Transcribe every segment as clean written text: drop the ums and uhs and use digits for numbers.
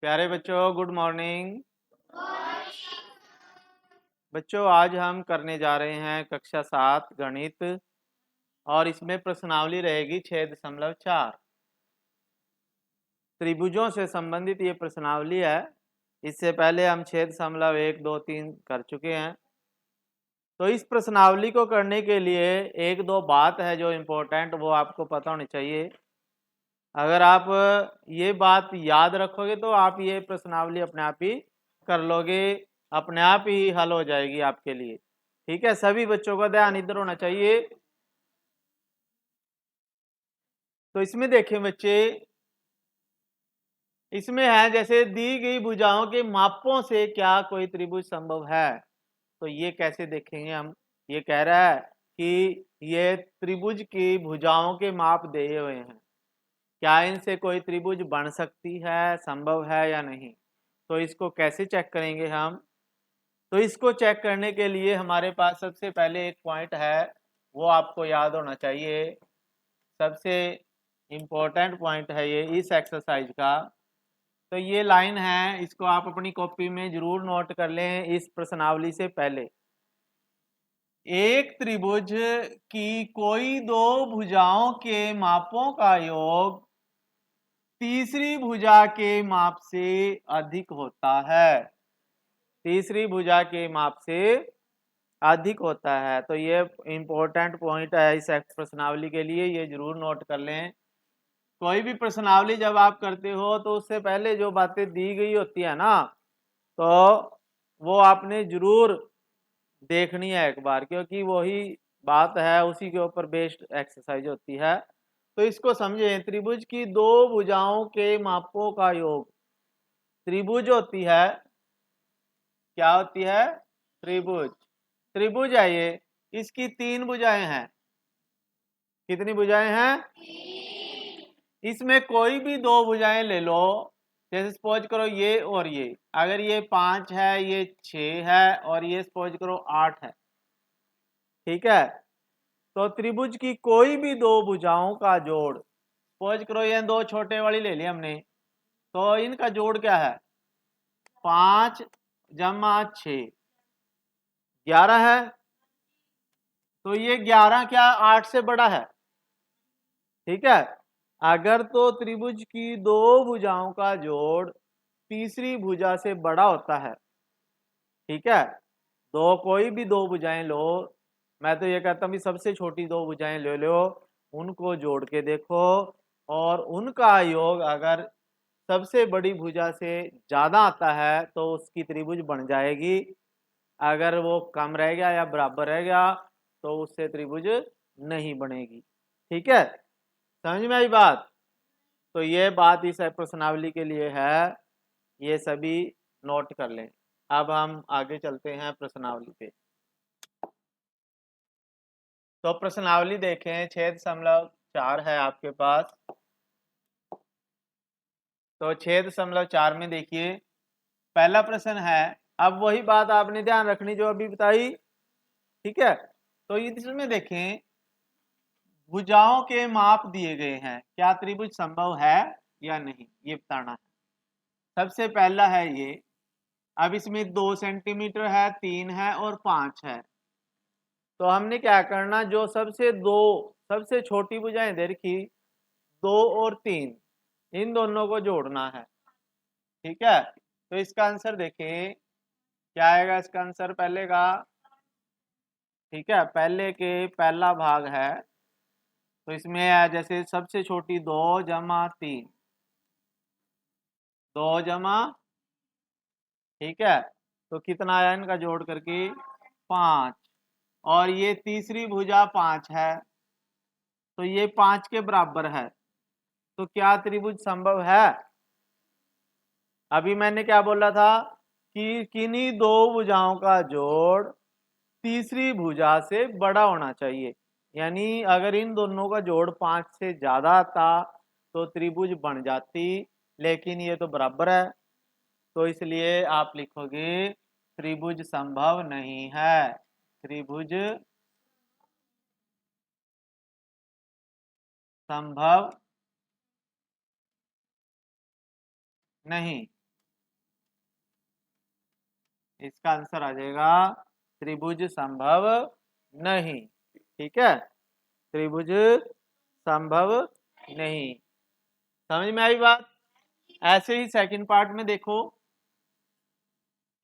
प्यारे बच्चों, good morning. बच्चों, आज हम करने जा रहे हैं कक्षा 7 गणित और इसमें प्रश्नावली रहेगी 6.4। त्रिभुजों से संबंधित ये प्रश्नावली है। इससे पहले हम 6.1, 2, 3 कर चुके हैं। तो इस प्रश्नावली को करने के लिए एक दो बात है जो इम्पोर्टेंट, वो आपको पता होनी चाहिए। अगर आप ये बात याद रखोगे तो आप ये प्रश्नावली अपने आप ही कर लोगे, अपने आप ही हल हो जाएगी आपके लिए। ठीक है, सभी बच्चों का ध्यान इधर होना चाहिए। तो इसमें देखें बच्चे, इसमें है जैसे दी गई भुजाओं के मापों से क्या कोई त्रिभुज संभव है। तो ये कैसे देखेंगे हम। ये कह रहा है कि ये त्रिभुज की भुजाओं के माप दिए हुए हैं, क्या इनसे कोई त्रिभुज बन सकती है, संभव है या नहीं। तो इसको कैसे चेक करेंगे हम। तो इसको चेक करने के लिए हमारे पास सबसे पहले एक पॉइंट है, वो आपको याद होना चाहिए। सबसे इम्पोर्टेंट पॉइंट है ये इस एक्सरसाइज का। तो ये लाइन है, इसको आप अपनी कॉपी में जरूर नोट कर लें इस प्रश्नावली से पहले। एक त्रिभुज की कोई दो भुजाओं के मापों का योग तीसरी भुजा के माप से अधिक होता है। तीसरी भुजा के माप से अधिक होता है। तो ये इंपॉर्टेंट पॉइंट है इस प्रश्नावली के लिए, ये जरूर नोट कर लें। कोई भी प्रश्नावली जब आप करते हो तो उससे पहले जो बातें दी गई होती है ना, तो वो आपने जरूर देखनी है एक बार, क्योंकि वही बात है, उसी के ऊपर बेस्ड एक्सरसाइज होती है। तो इसको समझें, त्रिभुज की दो भुजाओं के मापों का योग। त्रिभुज होती है, क्या होती है, त्रिभुज। त्रिभुज है ये, इसकी 3 भुजाएं हैं। कितनी भुजाएं हैं? इसमें कोई भी दो भुजाएं ले लो, जैसे सपोज करो ये और ये। अगर ये 5 है, ये 6 है और ये सपोज करो 8 है। ठीक है, तो त्रिभुज की कोई भी दो भुजाओं का जोड़, सपोज करो ये दो छोटे वाली ले ली हमने, तो इनका जोड़ क्या है, 5 जमा 6 11 है। तो ये 11 क्या 8 से बड़ा है। ठीक है, अगर तो त्रिभुज की दो भुजाओं का जोड़ तीसरी भुजा से बड़ा होता है। ठीक है, दो कोई भी दो भुजाएं लो, मैं तो ये कहता हूँ कि सबसे छोटी दो भुजाएं ले लो, उनको जोड़ के देखो और उनका योग अगर सबसे बड़ी भुजा से ज्यादा आता है तो उसकी त्रिभुज बन जाएगी। अगर वो कम रह गया या बराबर रह गया तो उससे त्रिभुज नहीं बनेगी। ठीक है, समझ में आई बात। तो ये बात इस प्रश्नावली के लिए है, ये सभी नोट कर लें। अब हम आगे चलते हैं प्रश्नावली पे। तो प्रश्नावली देखें, 6.4 है आपके पास। तो 6.4 में देखिए, पहला प्रश्न है। अब वही बात आपने ध्यान रखनी जो अभी बताई। ठीक है, तो इसमें देखें, भुजाओं के माप दिए गए हैं, क्या त्रिभुज संभव है या नहीं, ये बताना है। सबसे पहला है ये। अब इसमें 2 सेंटीमीटर है, 3 है और 5 है। तो हमने क्या करना, जो सबसे छोटी भुजाएं दे रखी 2 और 3, इन दोनों को जोड़ना है। ठीक है, तो इसका आंसर देखें क्या आएगा। इसका आंसर पहले का, ठीक है, पहले के पहला भाग है, तो इसमें है जैसे सबसे छोटी 2 जमा 3, 2 जमा, ठीक है, तो कितना आया इनका जोड़ करके 5। और ये तीसरी भुजा 5 है, तो ये 5 के बराबर है। तो क्या त्रिभुज संभव है। अभी मैंने क्या बोला था कि किन्हीं दो भुजाओं का जोड़ तीसरी भुजा से बड़ा होना चाहिए। यानी अगर इन दोनों का जोड़ 5 से ज्यादा आता तो त्रिभुज बन जाती, लेकिन ये तो बराबर है, तो इसलिए आप लिखोगे त्रिभुज संभव नहीं है। त्रिभुज संभव नहीं। इसका आंसर आ जाएगा त्रिभुज संभव नहीं। ठीक है, त्रिभुज संभव नहीं। समझ में आई बात? ऐसे ही सेकंड पार्ट में देखो,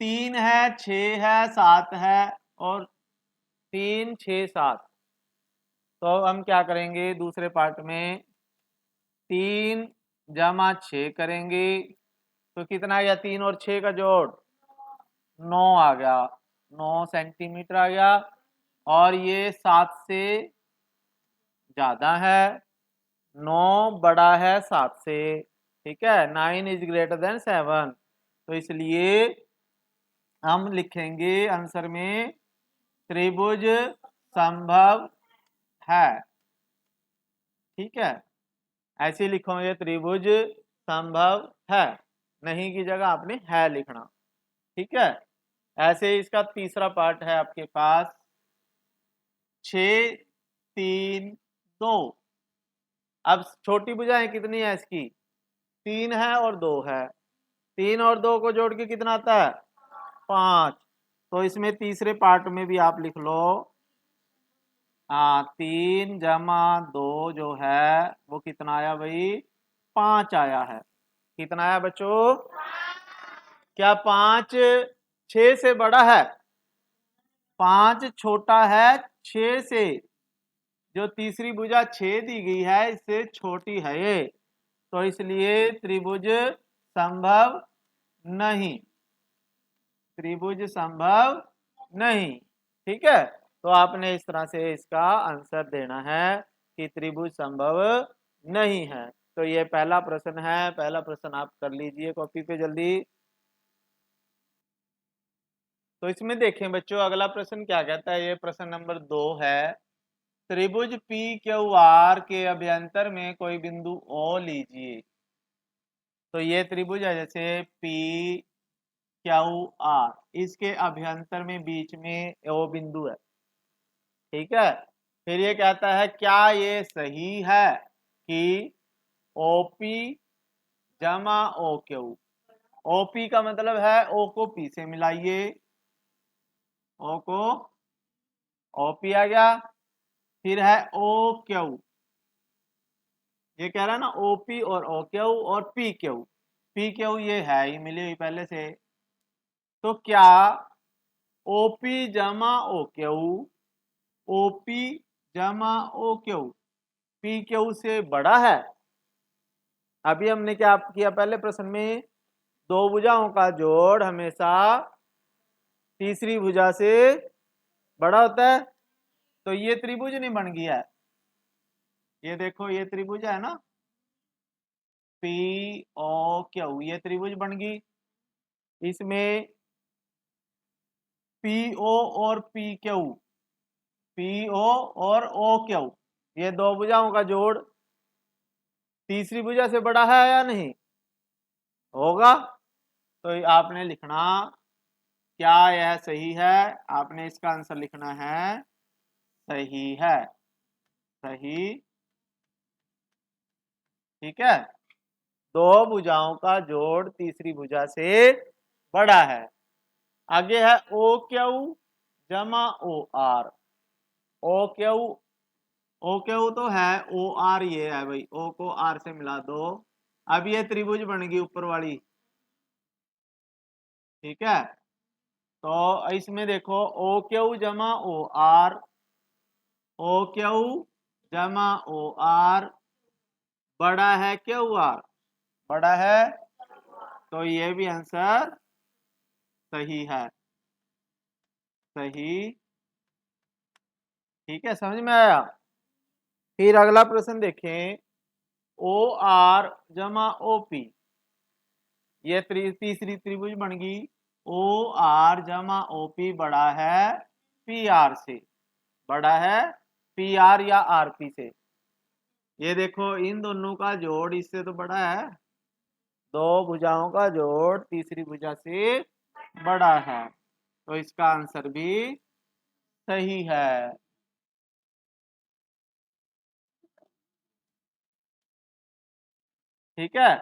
3 है, 6 है, 7 है और 3 6 7। तो हम क्या करेंगे दूसरे पार्ट में, 3 जमा 6 करेंगे तो कितना आ गया, 3 और 6 का जोड़ 9 आ गया, 9 सेंटीमीटर आ गया। और ये 7 से ज्यादा है, 9 बड़ा है 7 से। ठीक है, 9 इज ग्रेटर देन 7। तो इसलिए हम लिखेंगे आंसर में त्रिभुज संभव है। ठीक है, ऐसे लिखोगे त्रिभुज संभव है, नहीं की जगह आपने है लिखना। ठीक है, ऐसे इसका तीसरा पार्ट है आपके पास, 6 3 2। अब छोटी भुजाएं कितनी है इसकी, 3 है और 2 है। 3 और 2 को जोड़ के कितना आता है, 5। तो इसमें तीसरे पार्ट में भी आप लिख लो, 3 जमा 2 जो है वो कितना आया भाई, 5 आया है। कितना आया बच्चों, क्या 5 6 से बड़ा है? 5 छोटा है 6 से। जो तीसरी भुजा 6 दी गई है इससे छोटी है ये, तो इसलिए त्रिभुज संभव नहीं, त्रिभुज संभव नहीं। ठीक है, तो आपने इस तरह से इसका आंसर देना है कि त्रिभुज संभव नहीं है। तो ये पहला प्रश्न है, पहला प्रश्न आप कर लीजिए कॉपी पे जल्दी। तो इसमें देखें बच्चों, अगला प्रश्न क्या कहता है, ये प्रश्न नंबर 2 है। त्रिभुज पी क्यू आर के अभ्यंतर में कोई बिंदु ओ लीजिए। तो ये त्रिभुज है जैसे पी क्यू आर, इसके अभ्यंतर में बीच में ओ बिंदु है। ठीक है, फिर ये कहता है क्या ये सही है कि ओपी जमा ओ क्यू। ओपी का मतलब है ओ को पी से मिलाइए, ओ को ओपी आ गया। फिर है ओ क्यू, ये कह रहा है ना ओपी और ओ क्यू और पी क्यू। पी क्यू ये है ही मिली हुई पहले से। तो क्या ओपी जमा ओ क्यू, ओपी जमा ओ क्यू पी क्यू से बड़ा है? अभी हमने क्या किया पहले प्रश्न में, दो भुजाओं का जोड़ हमेशा तीसरी भुजा से बड़ा होता है। तो ये त्रिभुज नहीं बन गया है, ये देखो ये त्रिभुज है ना, पी ओ क्यू, ये त्रिभुज बन गई। इसमें पी ओ और पी क्यू, पी ओ और ओ क्यू, ये दो भुजाओं का जोड़ तीसरी भुजा से बड़ा है या नहीं, होगा। तो आपने लिखना क्या यह सही है, आपने इसका आंसर लिखना है सही है, सही। ठीक है, दो भुजाओं का जोड़ तीसरी भुजा से बड़ा है। आगे है ओ क्यू जमा O R. O Q, O Q तो है, ओ आर ये है भाई, ओ को आर से मिला दो। अब ये त्रिभुज बन गई ऊपर वाली। ठीक है, तो इसमें देखो ओ क्यू जमा ओ आर, ओ क्यू जमा ओ आर बड़ा है क्यू आर, बड़ा है। तो ये भी आंसर सही है, सही। ठीक है, समझ में आया? फिर अगला प्रश्न देखें, ओ आर जमा ओ पी, ये तीसरी त्रिभुज बन गई। ओ आर जमा ओ पी बड़ा है पी आर से, बड़ा है पी आर या आर पी से। ये देखो इन दोनों का जोड़ इससे तो बड़ा है, दो भुजाओं का जोड़ तीसरी भुजा से बड़ा है। तो इसका आंसर भी सही है। ठीक है,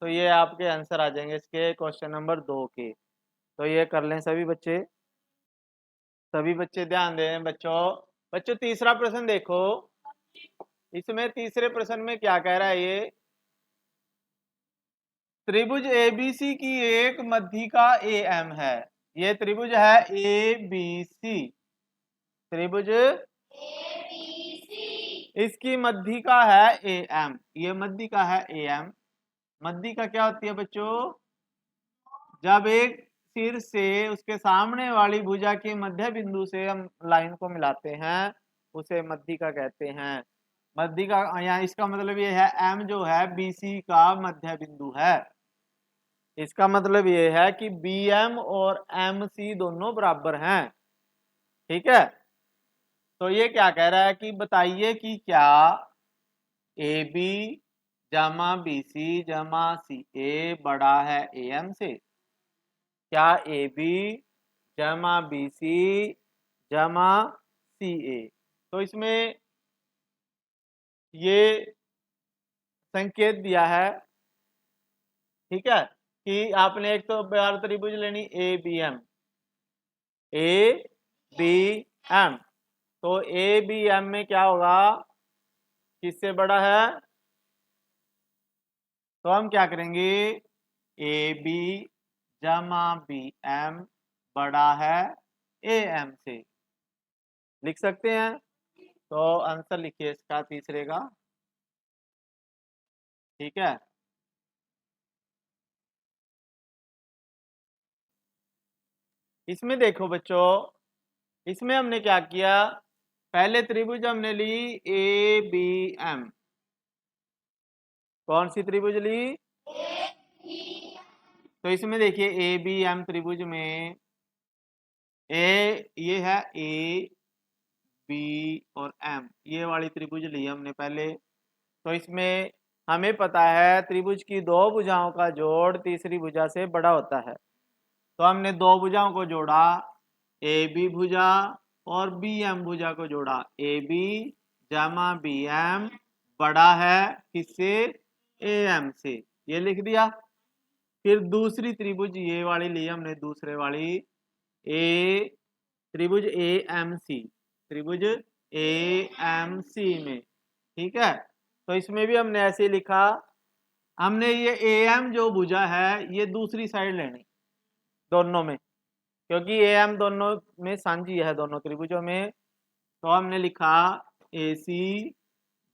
तो ये आपके आंसर आ जाएंगे इसके क्वेश्चन नंबर 2 के। तो ये कर लें सभी बच्चे। सभी बच्चे ध्यान दें बच्चों। बच्चों तीसरा प्रश्न देखो, इसमें तीसरे प्रश्न में क्या कह रहा है ये, त्रिभुज एबीसी की एक मध्यिका एएम है। ये त्रिभुज है एबीसी, त्रिभुज इसकी मध्यिका है एएम, ये मध्यिका है एएम। मध्यिका क्या होती है बच्चों, जब एक सिर से उसके सामने वाली भुजा के मध्य बिंदु से हम लाइन को मिलाते हैं उसे मध्यिका कहते हैं। मध्यिका यहाँ इसका मतलब ये है एम जो है बीसी का मध्य बिंदु है। इसका मतलब ये है कि बी एम और एम सी दोनों बराबर हैं। ठीक है, तो ये क्या कह रहा है कि बताइए कि क्या ए बी जमा बी सी जमा सी ए बड़ा है ए एम से। क्या ए बी जमा बी सी जमा सी ए, तो इसमें ये संकेत दिया है। ठीक है, कि आपने एक तो बार त्रिभुज लेनी A B M, A B M, तो ए बी एम में क्या होगा, किससे बड़ा है, तो हम क्या करेंगे, ए बी जमा बी एम बड़ा है ए एम से, लिख सकते हैं। तो आंसर लिखिए इसका तीसरे का। ठीक है, इसमें देखो बच्चों, इसमें हमने क्या किया, पहले त्रिभुज हमने ली ए बी एम। कौन सी त्रिभुज ली, तो इसमें देखिए ए बी एम त्रिभुज में ए ये है ए बी और एम, ये वाली त्रिभुज ली हमने पहले। तो इसमें हमें पता है त्रिभुज की दो भुजाओं का जोड़ तीसरी भुजा से बड़ा होता है। तो हमने दो भुजाओं को जोड़ा, ए बी भुजा और बी एम भुजा को जोड़ा, ए बी जमा बी एम बड़ा है किससे, ए एम से, ये लिख दिया। फिर दूसरी त्रिभुज ये वाली ली हमने, दूसरे वाली ए त्रिभुज ए एम सी, त्रिभुज ए एम सी में। ठीक है, तो इसमें भी हमने ऐसे लिखा, हमने ये ए एम जो भुजा है ये दूसरी साइड लेनी दोनों में, क्योंकि ए एम दोनों में सांझी है दोनों त्रिभुजों में। तो हमने लिखा ए सी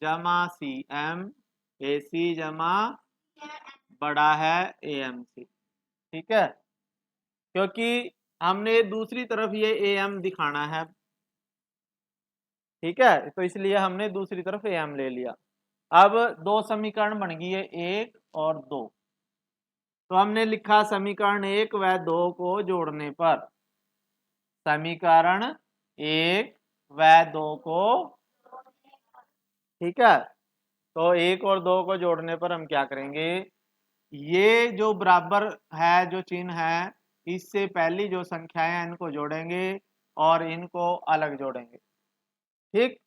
जमा सी एम, ए सी जमा बड़ा है ए एम से। ठीक है, क्योंकि हमने दूसरी तरफ ये ए एम दिखाना है। ठीक है, तो इसलिए हमने दूसरी तरफ ए एम ले लिया। अब दो समीकरण बन गई है, एक और दो। तो हमने लिखा समीकरण एक व दो को जोड़ने पर, समीकरण एक व दो को, ठीक है, तो एक और दो को जोड़ने पर हम क्या करेंगे, ये जो बराबर है जो चिन्ह है इससे पहली जो संख्याएं हैं इनको जोड़ेंगे और इनको अलग जोड़ेंगे। ठीक,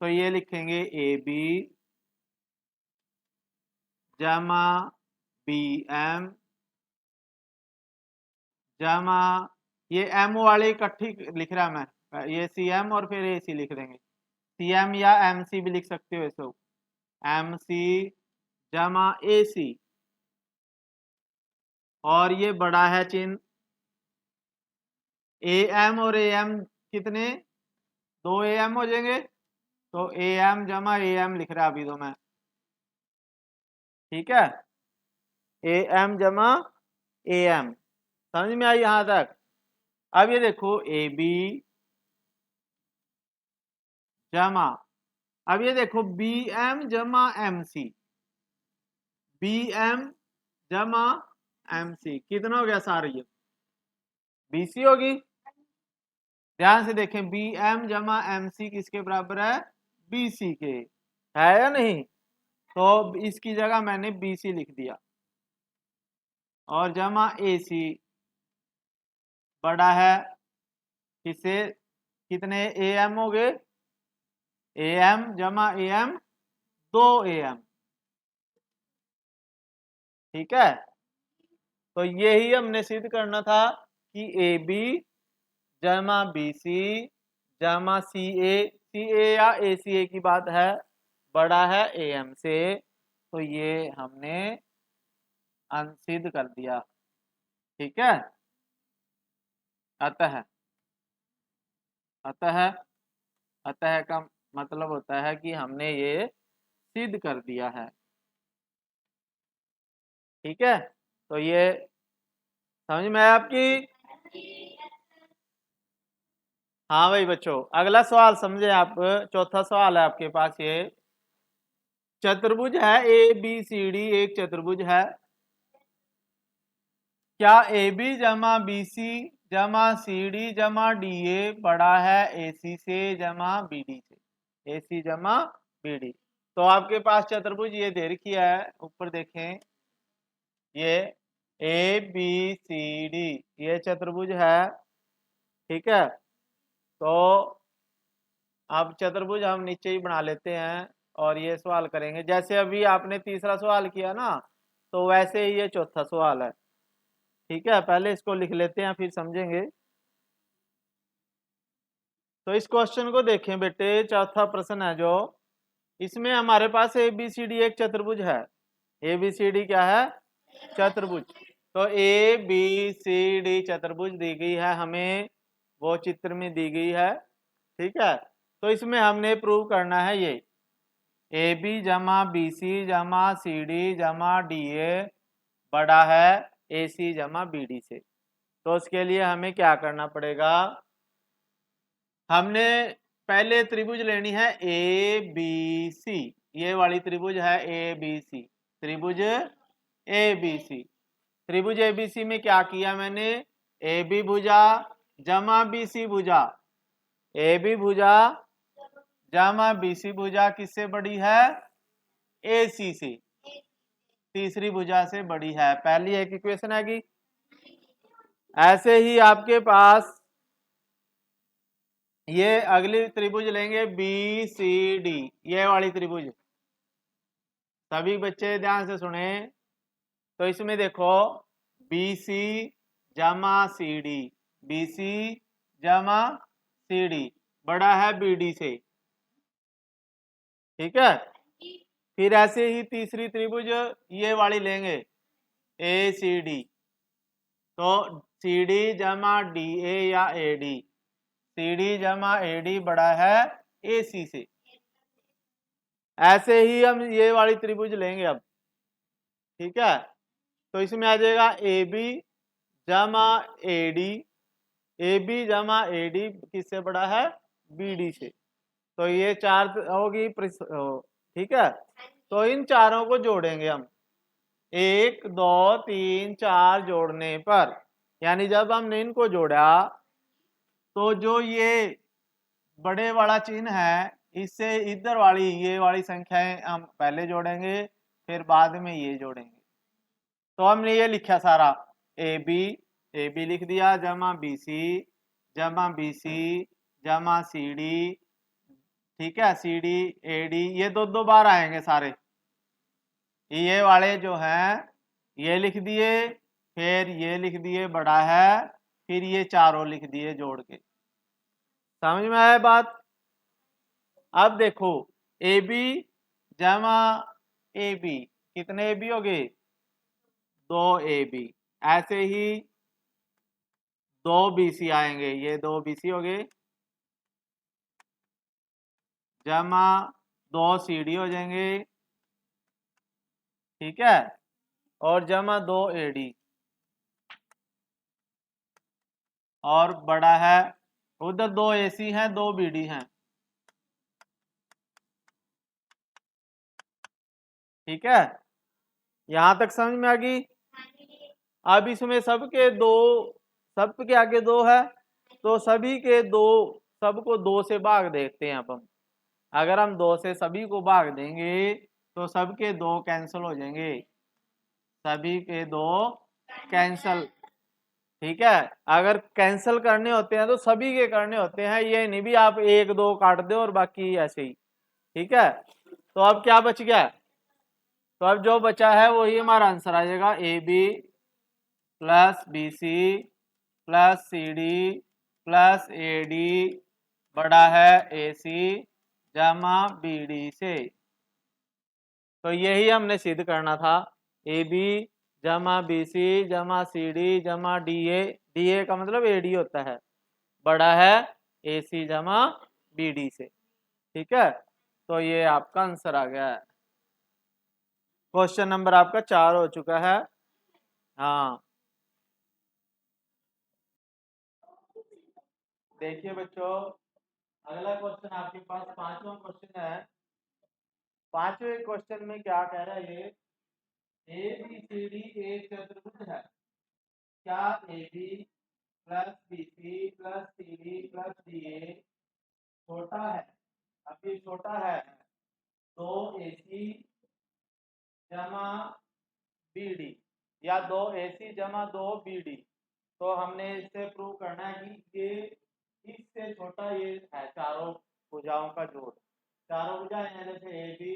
तो ये लिखेंगे ए बी जमा बी एम जमा, ये एम वाले इकट्ठी लिख रहा मैं, ये सी एम और फिर ए सी लिख देंगे, सी एम या एम सी भी लिख सकते हो इसको, एम सी जमा ए सी, और ये बड़ा है चिन्ह, ए एम और ए एम कितने, दो ए एम हो जाएंगे, तो ए एम जमा ए एम लिख रहा अभी तो मैं। ठीक है, ए एम जमा ए एम, समझ में आई यहां तक। अब ये देखो ए बी जमा, अब ये देखो बी एम जमा एम सी, बी एम जमा एम सी कितना हो गया सारे, ये बी सी होगी। ध्यान से देखें, बी एम जमा एम सी किसके बराबर है, बी सी के, है या नहीं। तो इसकी जगह मैंने बी सी लिख दिया, और जमा ए सी बड़ा है किससे, कितने ए एम हो गए, ए एम जमा ए एम, दो ए एम। ठीक है, तो यही हमने सिद्ध करना था कि ए बी जमा बी सी जमा सी ए या ए सी ए की बात है, बड़ा है ए एम से, तो ये हमने अनसिद्ध कर दिया। ठीक है, अतः अतः अतः का मतलब होता है कि हमने ये सिद्ध कर दिया है। ठीक है, तो ये समझ में आया आपकी? हाँ भाई बच्चों, अगला सवाल समझे आप। चौथा सवाल है आपके पास। ये चतुर्भुज है ए बी सी डी, एक चतुर्भुज है। क्या ए बी जमा बी सी जमा सी डी जमा डी ए बड़ा है ए सी से जमा बी डी से? ए सी जमा बी डी। तो आपके पास चतुर्भुज ये दे रखी है, ऊपर देखें, ये ए बी सी डी ये चतुर्भुज है। ठीक है, तो अब चतुर्भुज हम नीचे ही बना लेते हैं और ये सवाल करेंगे। जैसे अभी आपने तीसरा सवाल किया ना, तो वैसे ही ये चौथा सवाल है। ठीक है, पहले इसको लिख लेते हैं फिर समझेंगे। तो इस क्वेश्चन को देखें बेटे, चौथा प्रश्न है जो, इसमें हमारे पास ए बी सी डी एक चतुर्भुज है। ए बी सी डी क्या है? चतुर्भुज। तो ए बी सी डी चतुर्भुज दी गई है हमें, वो चित्र में दी गई है। ठीक है, तो इसमें हमने प्रूव करना है ये ए बी जमा बी सी जमा सी डी जमा डी ए बड़ा है ए सी जमा बी डी से। तो उसके लिए हमें क्या करना पड़ेगा? हमने पहले त्रिभुज लेनी है ए बी सी, ये वाली त्रिभुज है ए बी सी, त्रिभुज ए बी सी। त्रिभुज ए बी सी में क्या किया मैंने? ए बी भुजा जमा बी सी भुजा, ए बी भुजा जमा बी सी भुजा किससे बड़ी है? ए सी से, तीसरी भुजा से बड़ी है। पहली एक इक्वेशन आएगी। ऐसे ही आपके पास ये अगली त्रिभुज लेंगे बी सी डी, ये वाली त्रिभुज। सभी बच्चे ध्यान से सुने। तो इसमें देखो बी सी जमा सी डी, बी सी जमा सी डी बड़ा है बी डी से। ठीक है, फिर ऐसे ही तीसरी त्रिभुज ये वाली लेंगे ए सी डी, तो सी डी जमा डी ए या ए डी, सी डी जमा ए डी बड़ा है ए सी से। ऐसे ही हम ये वाली त्रिभुज लेंगे अब। ठीक है, तो इसमें आ जाएगा ए बी जमा ए डी, ए बी जमा ए डी किससे बड़ा है? बी डी से। तो ये चार होगी। ठीक है, तो इन चारों को जोड़ेंगे हम। 1 2 3 4 जोड़ने पर, यानी जब हमने इनको जोड़ा तो जो ये बड़े वाला चिन्ह है, इससे इधर वाली ये वाली संख्याएं हम पहले जोड़ेंगे, फिर बाद में ये जोड़ेंगे। तो हमने ये लिखा सारा, ए बी लिख दिया जमा बी सी जमा सी डी। ठीक है, सी डी ए डी ये दो बार आएंगे सारे। ये वाले जो हैं ये लिख दिए, फिर ये लिख दिए बड़ा है, फिर ये चारों लिख दिए जोड़ के। समझ में आया बात? अब देखो ए बी जमा ए बी, कितने ए बी हो गए? 2 ए बी। ऐसे ही 2 बी सी आएंगे, ये 2 बी सी हो गए, जमा 2 सी डी हो जाएंगे। ठीक है, और जमा 2 ए डी, और बड़ा है, उधर 2 ए सी हैं 2 बी डी हैं। ठीक है, यहां तक समझ में आ गई? अब इसमें सबके आगे 2 है, तो सभी के 2, सबको 2 से भाग देखते हैं अब हम। अगर हम 2 से सभी को भाग देंगे तो सबके 2 कैंसिल हो जाएंगे, सभी के 2 कैंसिल। ठीक है, अगर कैंसिल करने होते हैं तो सभी के करने होते हैं, ये नहीं भी आप 1 2 काट दो और बाकी ऐसे ही। ठीक है, तो अब क्या बच गया? तो अब जो बचा है वही हमारा आंसर आ जाएगा, A B plus B C plus C D plus A D बड़ा है ए सी जमा बी डी से। तो यही हमने सिद्ध करना था। ए बी जमा बी सी जमा सी डी जमा डी ए का मतलब ए डी होता है, बड़ा है ए सी जमा बी डी से। ठीक है, तो ये आपका आंसर आ गया है। क्वेश्चन नंबर आपका 4 हो चुका है। हाँ, देखिए बच्चों, अगला क्वेश्चन आपके पास 5वां क्वेश्चन है। 5वें क्वेश्चन में क्या कह रहा है, ये ए बी सी डी एक चतुर्भुज है। क्या A B plus B C plus C D plus D A छोटा है, अभी छोटा है, दो ए सी जमा बी डी या दो ए सी जमा दो बी डी। तो हमने इससे प्रूव करना है कि ये इससे छोटा ये है चारों भुजाओं का जोड़। चारों भुजाएं हैं जैसे A B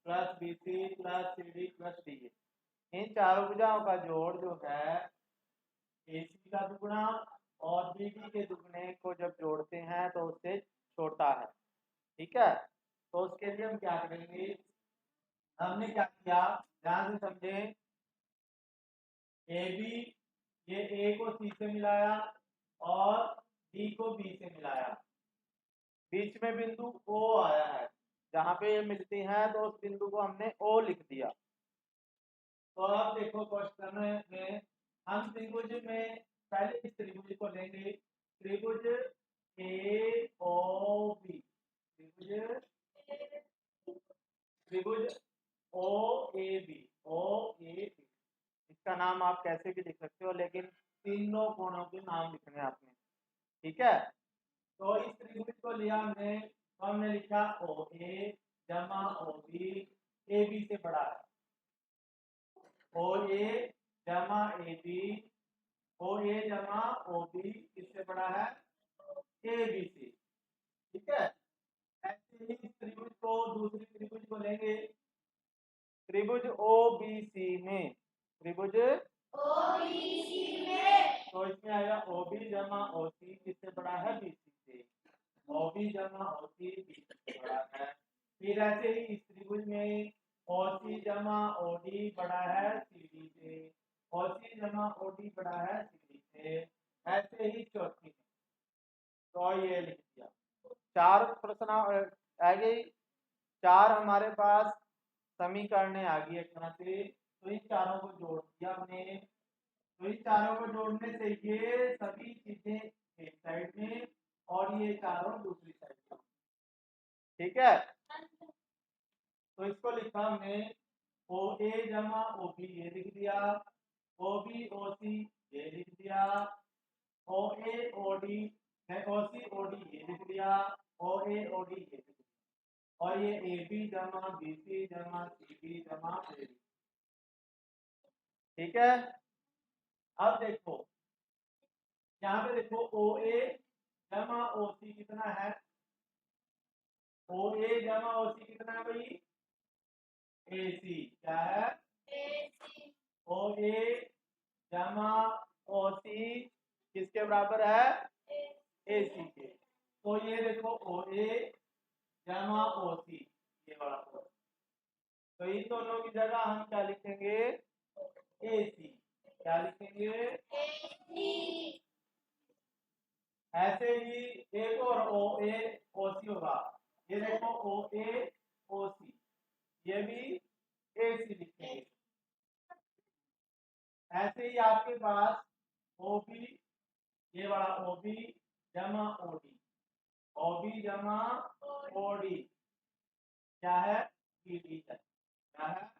plus B C plus C D plus D A. इन चारों भुजाओं का जोड़ जो है ए सी का दुगुना और बी डी के दुगने को जब जोड़ते हैं तो उससे छोटा है। ठीक है, तो उसके लिए हम क्या करेंगे, हमने क्या किया, ध्यान से समझे। ए बी, ये ए को सी से मिलाया और डी को बी से मिलाया, बीच में बिंदु ओ आया है, जहां पे ये मिलती हैं तो उस बिंदु को हमने ओ लिख दिया। तो अब देखो क्वेश्चन में हम त्रिभुज में पहले इस त्रिभुज को लेंगे, त्रिभुज ए ओ बी, त्रिभुज ओ A B, O A B, इसका नाम आप कैसे भी लिख सकते हो, लेकिन तीनों कोणों के नाम लिखने हैं आपने। ठीक है, तो इस त्रिभुज को लिया हमने, तो हमने लिखा ओ ए जमा ओ बी, ए बी से बड़ा है, ओ ए जमा ए बी, ओ ए जमा ओ बी किससे बड़ा है, ए बी से। ठीक है, ऐसे ही इस त्रिभुज को, दूसरी त्रिभुज को लेंगे, त्रिभुज ओ बी सी में, त्रिभुज ओबीसी में, तो इसमें आएगा ओ बी जमा ओ सी किससे बड़ा है, बी सी से। ओ बी जमा ओ सी बी सी से बड़ा है। फिर ऐसे ही इस त्रिभुज में ओ सी जमा ओ डी बड़ा है सी डी से, ओ सी जमा ओ डी बड़ा है सी डी से। ऐसे ही चौथी में, तो ये लिख दिया। चार प्रश्न आ गई, चार हमारे पास समीकरणें आ गई एक तरह से। तो इन चारों को जोड़ दिया हमने, तो इन चारों को जोड़ने से ये सभी चीजें एक साइड में और ये चारों दूसरी साइड में। ठीक है, तो इसको लिखा हमने ओ ए जमा ओ बी, ये लिख दिया, ओ बी ओ सी ये लिख दिया, ओ ए ओ डी ओ सी ओ डी ये लिख दिया, ओ ए ओ डी ये लिख दिया, और ये ए बी जमा बी सी जमा सी बी जमा ए डी। ठीक है, अब देखो यहाँ पे देखो ओ ए जमा ओ सी कितना है, ओ ए जमा ओ सी कितना है भाई, ए सी, क्या है, ओ ए जमा ओ सी किसके बराबर है, ए सी के। तो ये देखो ओ ए जमा ओ सी, ये वाला कोड, तो इन दोनों की जगह हम क्या लिखेंगे, ए सी, क्या लिखेंगे, ऐसे ही एक और ओ ए ओ सी होगा, ये देखो ओ ए ओ सी, ये भी ए सी लिखेंगे। ऐसे ही आपके पास ओ बी, ये वाला ओ बी जमा ओ डी, ओ बी जमा ओ डी क्या है, बी डी है, क्या है,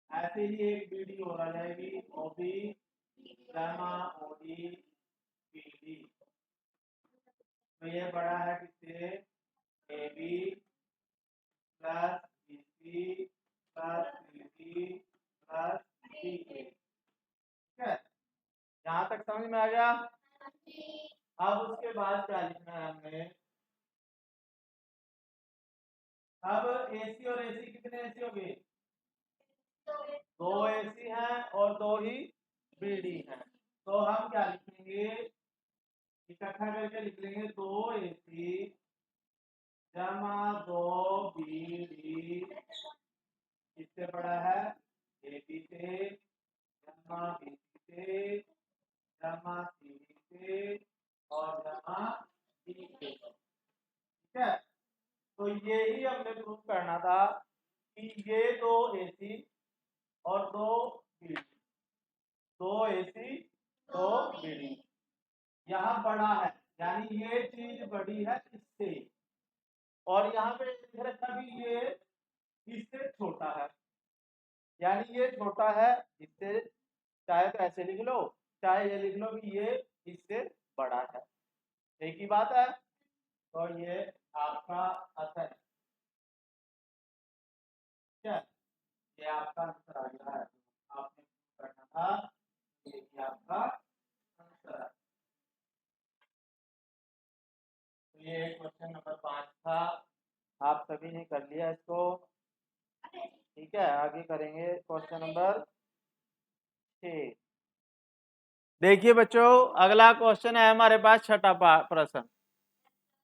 ऐसे ही एक बी डी हो जाएगी, ओ बी जमा ओ डी बी डी। तो ये बड़ा है किससे, A B plus B C plus C D plus D A. ठीक है, यहाँ तक समझ में आ गया। अब उसके बाद क्या लिखना है हमने, अब एसी और एसी कितने एसी हो गए, दो एसी हैं और दो ही बीडी हैं। तो हम क्या लिखेंगे, इकट्ठा करके लिख लेंगे 2AC जमा 2BD किससे बड़ा है, AB से जमा BC से जमा CD से और जमा D से। ठीक है, तो यही हमने प्रूफ करना था कि ये 2AC और 2BD, 2AC 2BD यहाँ बड़ा है, यानी ये चीज बड़ी है इससे, और यहाँ पे कभी ये इससे छोटा है, यानी ये छोटा है इससे, चाहे तो ऐसे लिख लो चाहे ये लिख लो कि ये इससे बड़ा है, एक ही बात है। तो ये आपका असर है, क्या ये आपका आंसर आ गया है, आपने करना था, ये आपका आंसर है। तो ये क्वेश्चन नंबर 5 था, आप सभी ने कर लिया इसको। ठीक है, आगे करेंगे क्वेश्चन नंबर 6। देखिए बच्चों, अगला क्वेश्चन है हमारे पास छठा प्रश्न,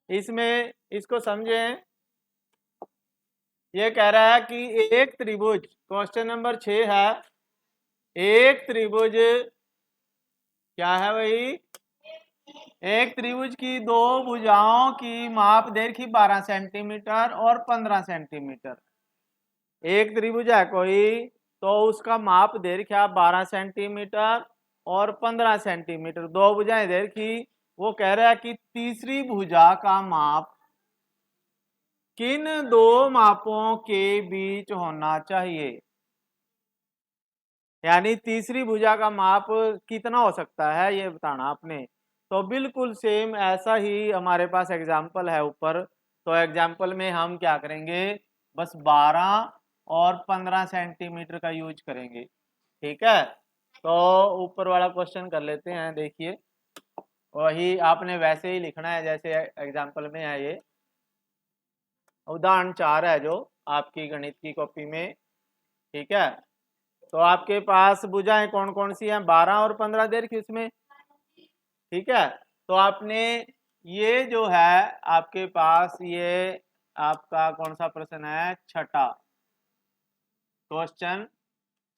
इसमें इसको समझें। ये कह रहा है कि एक त्रिभुज, क्वेश्चन नंबर 6 है, एक त्रिभुज क्या है भाई, एक त्रिभुज की दो भुजाओं की माप देखी 12 सेंटीमीटर और 15 सेंटीमीटर। एक त्रिभुज है कोई, तो उसका माप दे रखा 12 सेंटीमीटर और 15 सेंटीमीटर, दो भुजाएं दे रखी। वो कह रहा है कि तीसरी भुजा का माप किन दो मापों के बीच होना चाहिए, यानी तीसरी भुजा का माप कितना हो सकता है ये बताना आपने। तो बिल्कुल सेम ऐसा ही हमारे पास एग्जाम्पल है ऊपर, तो एग्जाम्पल में हम क्या करेंगे, बस 12 और 15 सेंटीमीटर का यूज करेंगे। ठीक है, तो ऊपर वाला क्वेश्चन कर लेते हैं। देखिए, वही आपने वैसे ही लिखना है जैसे एग्जाम्पल में है, ये उदाहरण 4 है जो आपकी गणित की कॉपी में। ठीक है, तो आपके पास भुजाएं कौन कौन सी हैं, 12 और 15 दे रखी उसमें। ठीक है, तो आपने ये जो है आपके पास, ये आपका कौन सा प्रश्न है, छठा, क्वेश्चन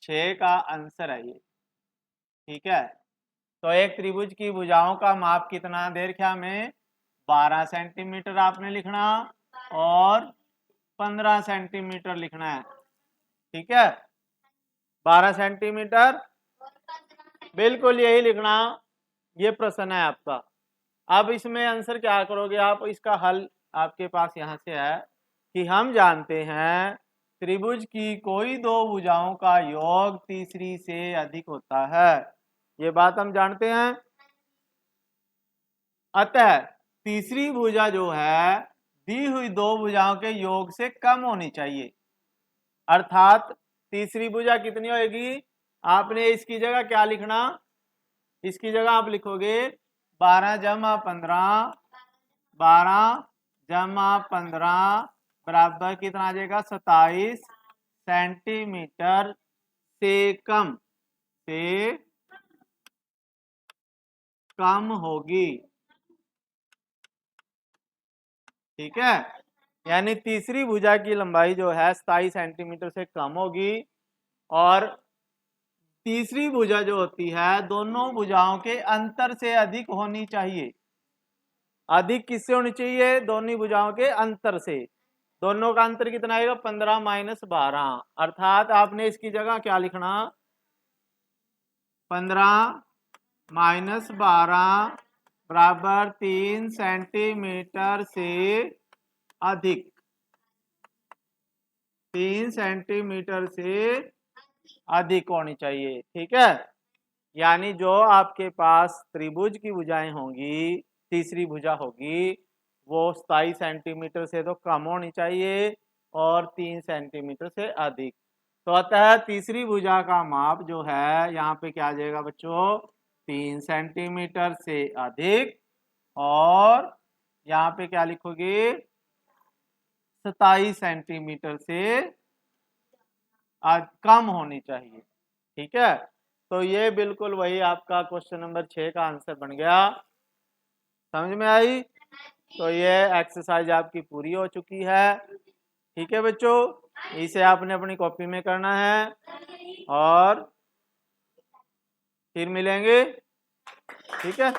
6 का आंसर है ये। ठीक है, तो एक त्रिभुज की भुजाओं का माप कितना दे रखा हमें, 12 सेंटीमीटर आपने लिखना और 15 सेंटीमीटर लिखना है। ठीक है, 12 सेंटीमीटर बिल्कुल यही लिखना, ये प्रश्न है आपका। अब इसमें आंसर क्या करोगे आप, इसका हल आपके पास यहाँ से है कि हम जानते हैं त्रिभुज की कोई दो भुजाओं का योग तीसरी से अधिक होता है, ये बात हम जानते हैं। अतः तीसरी भुजा जो है दी हुई दो भुजाओं के योग से कम होनी चाहिए, अर्थात तीसरी भुजा कितनी होगी, आपने इसकी जगह क्या लिखना, इसकी जगह आप लिखोगे 12 जमा 15, 12 जमा 15 बराबर कितना आ जाएगा, 27 सेंटीमीटर से कम होगी। ठीक है, यानी तीसरी भुजा की लंबाई जो है 27 सेंटीमीटर से कम होगी, और तीसरी भुजा जो होती है दोनों भुजाओं के अंतर से अधिक होनी चाहिए। अधिक किससे होनी चाहिए, दोनों भुजाओं के अंतर से। दोनों का अंतर कितना आएगा, 15 माइनस 12, अर्थात आपने इसकी जगह क्या लिखना, 15 माइनस 12 बराबर 3 सेंटीमीटर से अधिक, 3 सेंटीमीटर से अधिक होनी चाहिए। ठीक है, यानी जो आपके पास त्रिभुज की भुजाएं होंगी, तीसरी भुजा होगी, वो 27 सेंटीमीटर से तो कम होनी चाहिए और 3 सेंटीमीटर से अधिक। तो अतः तीसरी भुजा का माप जो है यहाँ पे क्या आ जाएगा बच्चों, 3 सेंटीमीटर से अधिक, और यहाँ पे क्या लिखोगे, 27 सेंटीमीटर से कम होनी चाहिए। ठीक है, तो ये बिल्कुल वही आपका क्वेश्चन नंबर 6 का आंसर बन गया। समझ में आई? तो ये एक्सरसाइज आपकी पूरी हो चुकी है। ठीक है बच्चों, इसे आपने अपनी कॉपी में करना है और फिर मिलेंगे। ठीक है।